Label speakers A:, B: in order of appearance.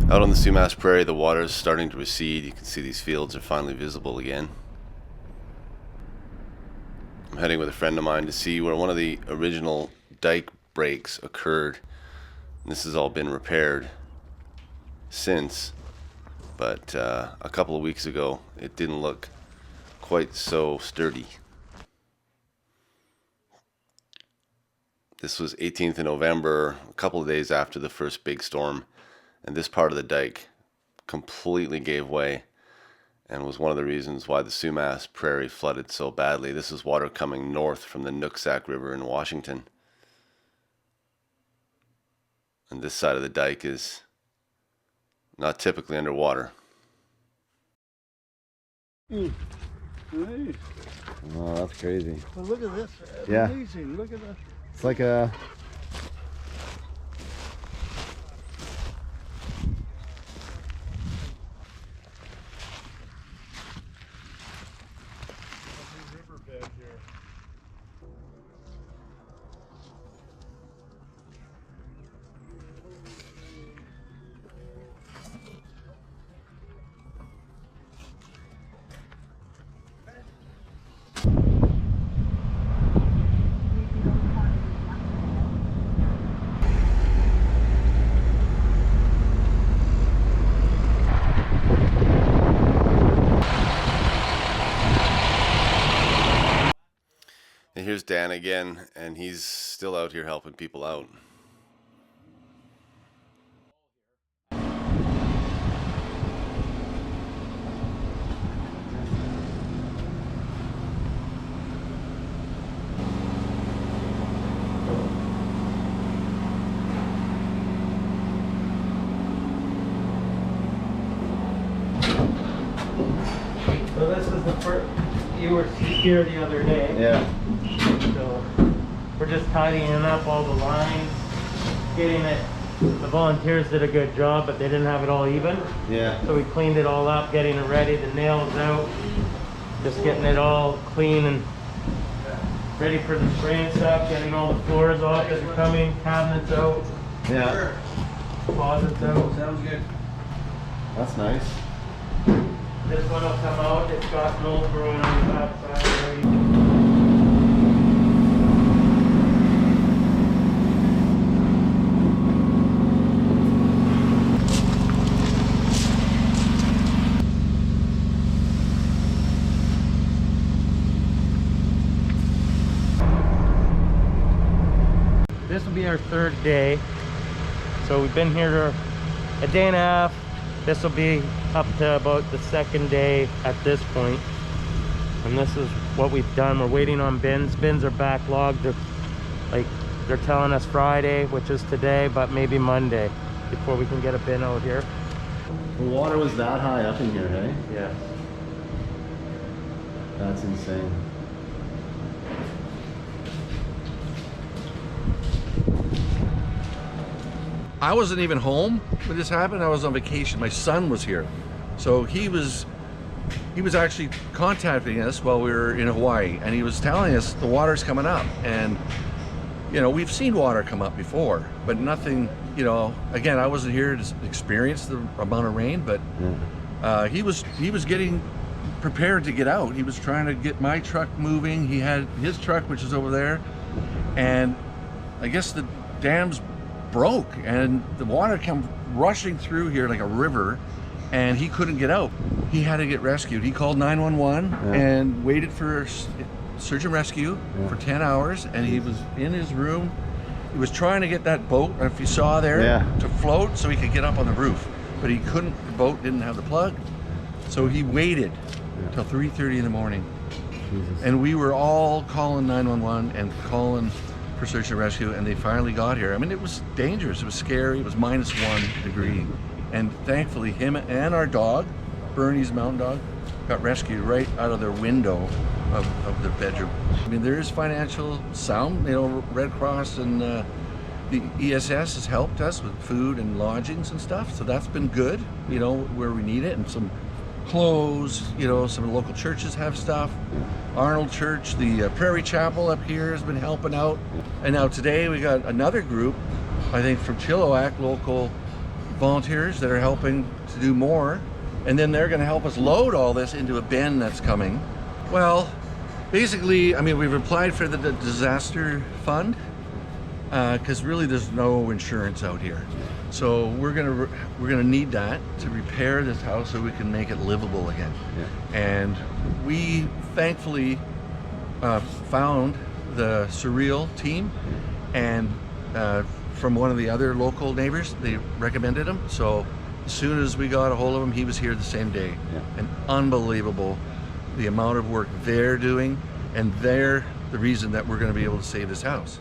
A: Out on the Sumas Prairie, the water is starting to recede. You can see these fields are finally visible again. I'm heading with a friend of mine to see where one of the original dike breaks occurred. And this has all been repaired since, but a couple of weeks ago it didn't look quite so sturdy. This was 18th of November, a couple of days after the first big storm, and this part of the dike completely gave way and was one of the reasons why the Sumas Prairie flooded so badly. This is water coming north from the Nooksack River in Washington. And this side of the dike is not typically underwater.
B: Nice.
C: Oh, that's crazy.
B: Well, look at this. That's
C: Yeah.
B: amazing. Look at that.
C: It's like a...
B: Riverbed here.
A: And here's Dan again, and he's still out here helping people out.
D: So this is the first, you were here the other day.
C: Yeah.
D: So we're just tidying up all the lines, getting it. The volunteers did a good job, but they didn't have it all even.
C: Yeah.
D: So we cleaned it all up, getting it ready, the nails out, just getting it all clean and ready for the spray and stuff, getting all the floors off as they're coming, cabinets out,
C: Yeah.
D: closets out.
B: Sounds good.
C: That's nice.
D: This one will come out, it's got no growing on the back side already. This will be our third day. So we've been here a day and a half. This will be up to about the second day at this point. And this is what we've done. We're waiting on bins. Bins are backlogged. They're telling us Friday, which is today, but maybe Monday before we can get a bin out here.
C: The water was that high up in here, hey?
D: Yeah.
C: That's insane.
E: I wasn't even home when this happened. I was on vacation. My son was here. So he was actually contacting us while we were in Hawaii, and he was telling us the water's coming up. And you know, we've seen water come up before, but nothing, you know, again, I wasn't here to experience the amount of rain, but he was getting prepared to get out. He was trying to get my truck moving. He had his truck, which is over there, and I guess the dams broke and the water came rushing through here like a river, and he couldn't get out. He had to get rescued. He called 911 and waited for search and rescue for 10 hours, and he was in his room. He was trying to get that boat, if you saw there, to float so he could get up on the roof, but he couldn't. The boat didn't have the plug, so he waited till 3:30 in the morning.
C: Jesus.
E: And we were all calling 911 and calling for search and rescue, and they finally got here. I mean, it was dangerous, it was scary, it was -1 degree. And thankfully, him and our dog, Bernie's mountain dog, got rescued right out of their window of their bedroom. I mean, there is financial some, you know, Red Cross and the ESS has helped us with food and lodgings and stuff, so that's been good, you know, where we need it, and some clothes, you know, some local churches have stuff. Arnold Church, the Prairie Chapel up here has been helping out. And now today we got another group, I think from Chilliwack, local volunteers that are helping to do more, and then they're going to help us load all this into a bin that's coming. Well, basically, I mean, we've applied for the disaster fund because really there's no insurance out here. So we're gonna need that to repair this house so we can make it livable again.
C: Yeah.
E: And we thankfully found the Surreal team, and from one of the other local neighbors, they recommended him. So as soon as we got a hold of him, he was here the same day.
C: Yeah.
E: And unbelievable the amount of work they're doing, and they're the reason that we're going to be able to save this house.